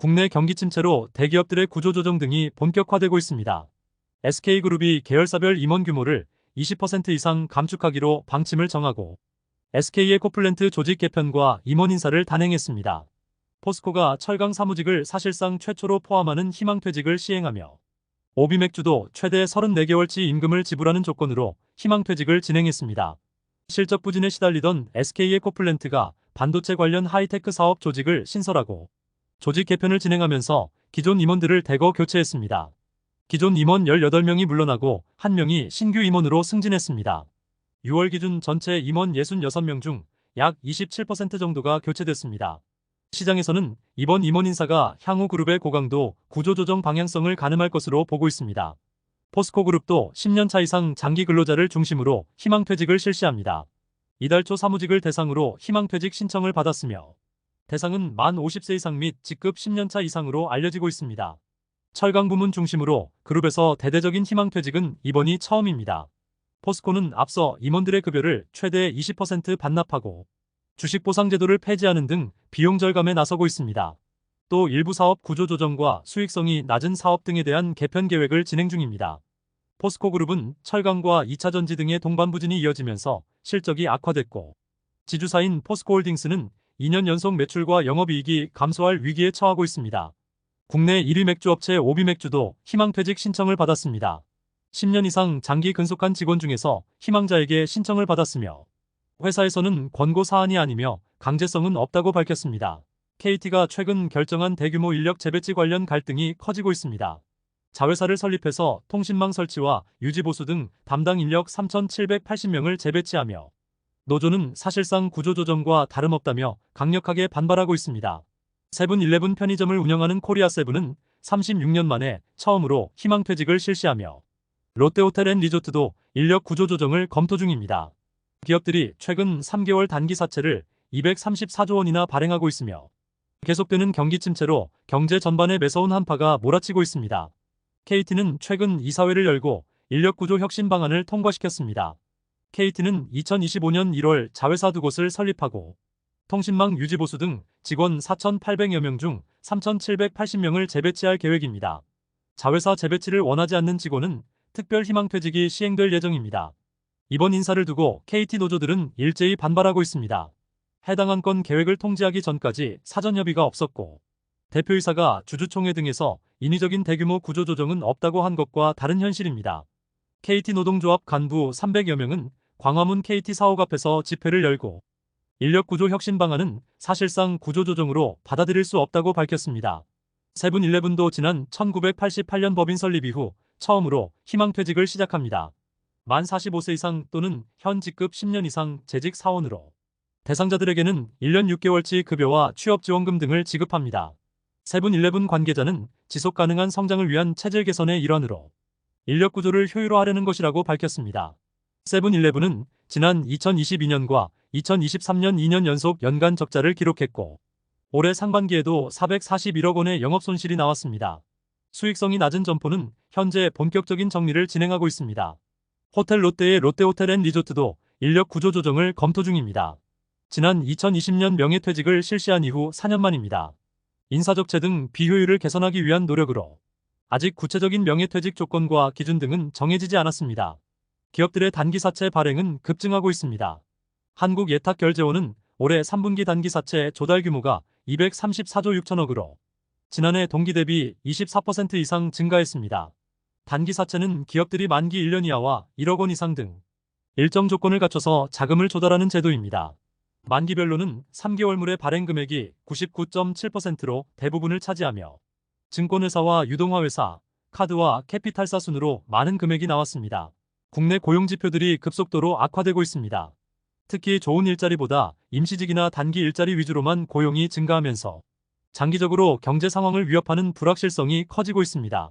국내 경기 침체로 대기업들의 구조조정 등이 본격화되고 있습니다. SK그룹이 계열사별 임원 규모를 20% 이상 감축하기로 방침을 정하고 SK의 코플랜트 조직 개편과 임원 인사를 단행했습니다. 포스코가 철강 사무직을 사실상 최초로 포함하는 희망퇴직을 시행하며 오비맥주도 최대 34개월치 임금을 지불하는 조건으로 희망퇴직을 진행했습니다. 실적 부진에 시달리던 SK의 코플랜트가 반도체 관련 하이테크 사업 조직을 신설하고 조직 개편을 진행하면서 기존 임원들을 대거 교체했습니다. 기존 임원 18명이 물러나고 1명이 신규 임원으로 승진했습니다. 6월 기준 전체 임원 66명 중 약 27% 정도가 교체됐습니다. 시장에서는 이번 임원 인사가 향후 그룹의 고강도 구조조정 방향성을 가늠할 것으로 보고 있습니다. 포스코그룹도 10년차 이상 장기 근로자를 중심으로 희망퇴직을 실시합니다. 이달 초 사무직을 대상으로 희망퇴직 신청을 받았으며 대상은 만 50세 이상 및 직급 10년차 이상으로 알려지고 있습니다. 철강 부문 중심으로 그룹에서 대대적인 희망퇴직은 이번이 처음입니다. 포스코는 앞서 임원들의 급여를 최대 20% 반납하고 주식 보상 제도를 폐지하는 등 비용 절감에 나서고 있습니다. 또 일부 사업 구조조정과 수익성이 낮은 사업 등에 대한 개편 계획을 진행 중입니다. 포스코그룹은 철강과 2차전지 등의 동반부진이 이어지면서 실적이 악화됐고 지주사인 포스코홀딩스는 2년 연속 매출과 영업이익이 감소할 위기에 처하고 있습니다. 국내 1위 맥주업체 오비맥주도 희망퇴직 신청을 받았습니다. 10년 이상 장기 근속한 직원 중에서 희망자에게 신청을 받았으며 회사에서는 권고 사안이 아니며 강제성은 없다고 밝혔습니다. KT가 최근 결정한 대규모 인력 재배치 관련 갈등이 커지고 있습니다. 자회사를 설립해서 통신망 설치와 유지 보수 등 담당 인력 3,780명을 재배치하며 노조는 사실상 구조조정과 다름없다며 강력하게 반발하고 있습니다. 세븐일레븐 편의점을 운영하는 코리아세븐은 36년 만에 처음으로 희망퇴직을 실시하며 롯데호텔앤리조트도 인력 구조조정을 검토 중입니다. 기업들이 최근 3개월 단기 사채를 234조 원이나 발행하고 있으며 계속되는 경기 침체로 경제 전반에 매서운 한파가 몰아치고 있습니다. KT는 최근 이사회를 열고 인력구조 혁신 방안을 통과시켰습니다. KT는 2025년 1월 자회사 2곳을 설립하고 통신망 유지보수 등 직원 4,800여 명 중 3,780명을 재배치할 계획입니다. 자회사 재배치를 원하지 않는 직원은 특별 희망퇴직이 시행될 예정입니다. 이번 인사를 두고 KT 노조들은 일제히 반발하고 있습니다. 해당 안건 계획을 통지하기 전까지 사전 협의가 없었고 대표이사가 주주총회 등에서 인위적인 대규모 구조조정은 없다고 한 것과 다른 현실입니다. KT 노동조합 간부 300여 명은 광화문 KT 사옥 앞에서 집회를 열고 인력구조 혁신 방안은 사실상 구조조정으로 받아들일 수 없다고 밝혔습니다. 세븐일레븐도 지난 1988년 법인 설립 이후 처음으로 희망퇴직을 시작합니다. 만 45세 이상 또는 현 직급 10년 이상 재직 사원으로 대상자들에게는 1년 6개월치 급여와 취업지원금 등을 지급합니다. 세븐일레븐 관계자는 지속가능한 성장을 위한 체질 개선의 일환으로 인력구조를 효율화하려는 것이라고 밝혔습니다. 세븐일레븐은 지난 2022년과 2023년 2년 연속 연간 적자를 기록했고 올해 상반기에도 441억 원의 영업손실이 나왔습니다. 수익성이 낮은 점포는 현재 본격적인 정리를 진행하고 있습니다. 호텔 롯데의 롯데호텔앤리조트도 인력 구조 조정을 검토 중입니다. 지난 2020년 명예퇴직을 실시한 이후 4년 만입니다. 인사적체 등 비효율을 개선하기 위한 노력으로 아직 구체적인 명예퇴직 조건과 기준 등은 정해지지 않았습니다. 기업들의 단기 사채 발행은 급증하고 있습니다. 한국예탁결제원은 올해 3분기 단기 사채 조달 규모가 234조 6천억으로 지난해 동기 대비 24% 이상 증가했습니다. 단기 사채는 기업들이 만기 1년 이하와 1억 원 이상 등 일정 조건을 갖춰서 자금을 조달하는 제도입니다. 만기별로는 3개월물의 발행 금액이 99.7%로 대부분을 차지하며 증권회사와 유동화회사, 카드와 캐피탈사 순으로 많은 금액이 나왔습니다. 국내 고용지표들이 급속도로 악화되고 있습니다. 특히 좋은 일자리보다 임시직이나 단기 일자리 위주로만 고용이 증가하면서 장기적으로 경제 상황을 위협하는 불확실성이 커지고 있습니다.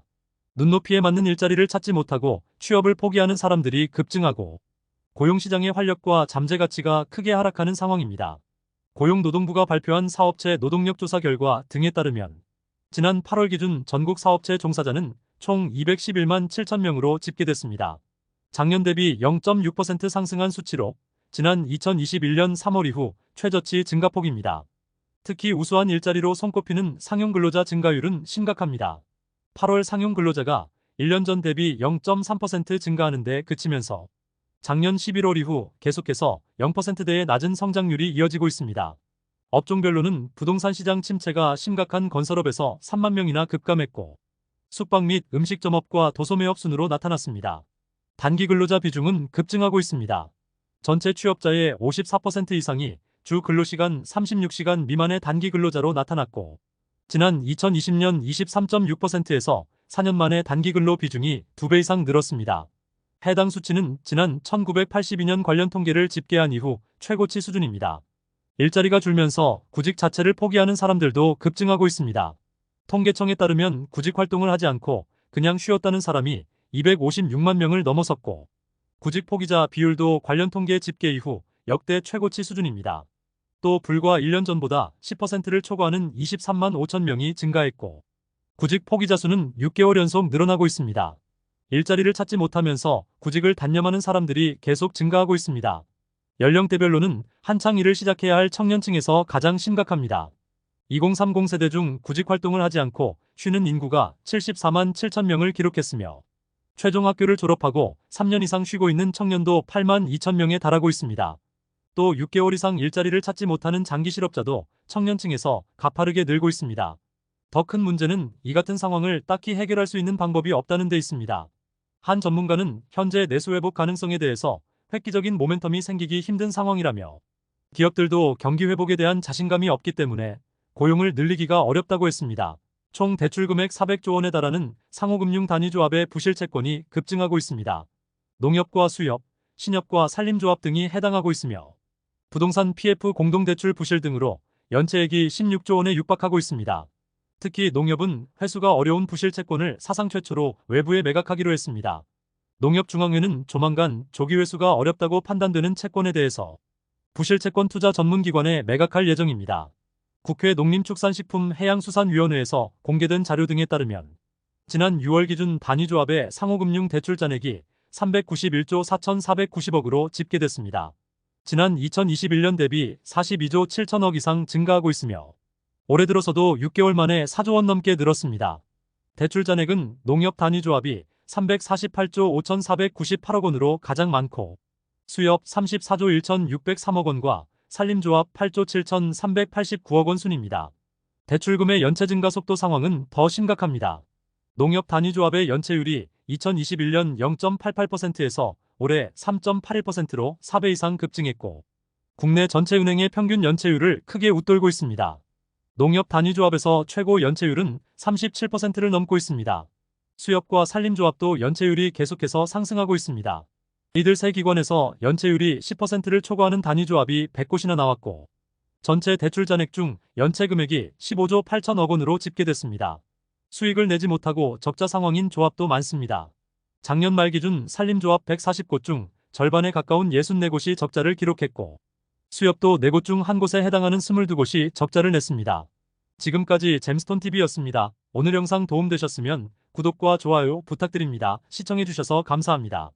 눈높이에 맞는 일자리를 찾지 못하고 취업을 포기하는 사람들이 급증하고 고용시장의 활력과 잠재 가치가 크게 하락하는 상황입니다. 고용노동부가 발표한 사업체 노동력 조사 결과 등에 따르면 지난 8월 기준 전국 사업체 종사자는 총 211만 7천 명으로 집계됐습니다. 작년 대비 0.6% 상승한 수치로 지난 2021년 3월 이후 최저치 증가폭입니다. 특히 우수한 일자리로 손꼽히는 상용 근로자 증가율은 심각합니다. 8월 상용 근로자가 1년 전 대비 0.3% 증가하는 데 그치면서 작년 11월 이후 계속해서 0%대의 낮은 성장률이 이어지고 있습니다. 업종별로는 부동산 시장 침체가 심각한 건설업에서 3만 명이나 급감했고 숙박 및 음식점업과 도소매업 순으로 나타났습니다. 단기 근로자 비중은 급증하고 있습니다. 전체 취업자의 54% 이상이 주 근로시간 36시간 미만의 단기 근로자로 나타났고 지난 2020년 23.6%에서 4년 만에 단기 근로 비중이 2배 이상 늘었습니다. 해당 수치는 지난 1982년 관련 통계를 집계한 이후 최고치 수준입니다. 일자리가 줄면서 구직 자체를 포기하는 사람들도 급증하고 있습니다. 통계청에 따르면 구직 활동을 하지 않고 그냥 쉬었다는 사람이 256만 명을 넘어섰고 구직 포기자 비율도 관련 통계 집계 이후 역대 최고치 수준입니다. 또 불과 1년 전보다 10%를 초과하는 23만 5천 명이 증가했고 구직 포기자 수는 6개월 연속 늘어나고 있습니다. 일자리를 찾지 못하면서 구직을 단념하는 사람들이 계속 증가하고 있습니다. 연령대별로는 한창 일을 시작해야 할 청년층에서 가장 심각합니다. 2030 세대 중 구직 활동을 하지 않고 쉬는 인구가 74만 7천 명을 기록했으며 최종 학교를 졸업하고 3년 이상 쉬고 있는 청년도 8만 2천 명에 달하고 있습니다. 또 6개월 이상 일자리를 찾지 못하는 장기 실업자도 청년층에서 가파르게 늘고 있습니다. 더 큰 문제는 이 같은 상황을 딱히 해결할 수 있는 방법이 없다는 데 있습니다. 한 전문가는 현재 내수 회복 가능성에 대해서 획기적인 모멘텀이 생기기 힘든 상황이라며 기업들도 경기 회복에 대한 자신감이 없기 때문에 고용을 늘리기가 어렵다고 했습니다. 총 대출 금액 400조 원에 달하는 상호금융 단위조합의 부실채권이 급증하고 있습니다. 농협과 수협, 신협과 산림조합 등이 해당하고 있으며 부동산 PF 공동대출 부실 등으로 연체액이 16조 원에 육박하고 있습니다. 특히 농협은 회수가 어려운 부실채권을 사상 최초로 외부에 매각하기로 했습니다. 농협중앙회는 조만간 조기 회수가 어렵다고 판단되는 채권에 대해서 부실채권 투자 전문기관에 매각할 예정입니다. 국회 농림축산식품해양수산위원회에서 공개된 자료 등에 따르면 지난 6월 기준 단위조합의 상호금융 대출 잔액이 391조 4,490억으로 집계됐습니다. 지난 2021년 대비 42조 7천억 이상 증가하고 있으며 올해 들어서도 6개월 만에 4조 원 넘게 늘었습니다. 대출 잔액은 농협 단위조합이 348조 5,498억 원으로 가장 많고 수협 34조 1,603억 원과 산림조합 8조 7,389억 원 순입니다. 대출금의 연체 증가 속도 상황은 더 심각합니다. 농협 단위조합의 연체율이 2021년 0.88%에서 올해 3.81%로 4배 이상 급증했고 국내 전체 은행의 평균 연체율을 크게 웃돌고 있습니다. 농협 단위조합에서 최고 연체율은 37%를 넘고 있습니다. 수협과 산림조합도 연체율이 계속해서 상승하고 있습니다. 이들 세 기관에서 연체율이 10%를 초과하는 단위조합이 100곳이나 나왔고 전체 대출 잔액 중 연체 금액이 15조 8천억 원으로 집계됐습니다. 수익을 내지 못하고 적자 상황인 조합도 많습니다. 작년 말 기준 산림조합 140곳 중 절반에 가까운 64곳이 적자를 기록했고 수협도 4곳 중 1곳에 해당하는 22곳이 적자를 냈습니다. 지금까지 잼스톤TV였습니다. 오늘 영상 도움되셨으면 구독과 좋아요 부탁드립니다. 시청해주셔서 감사합니다.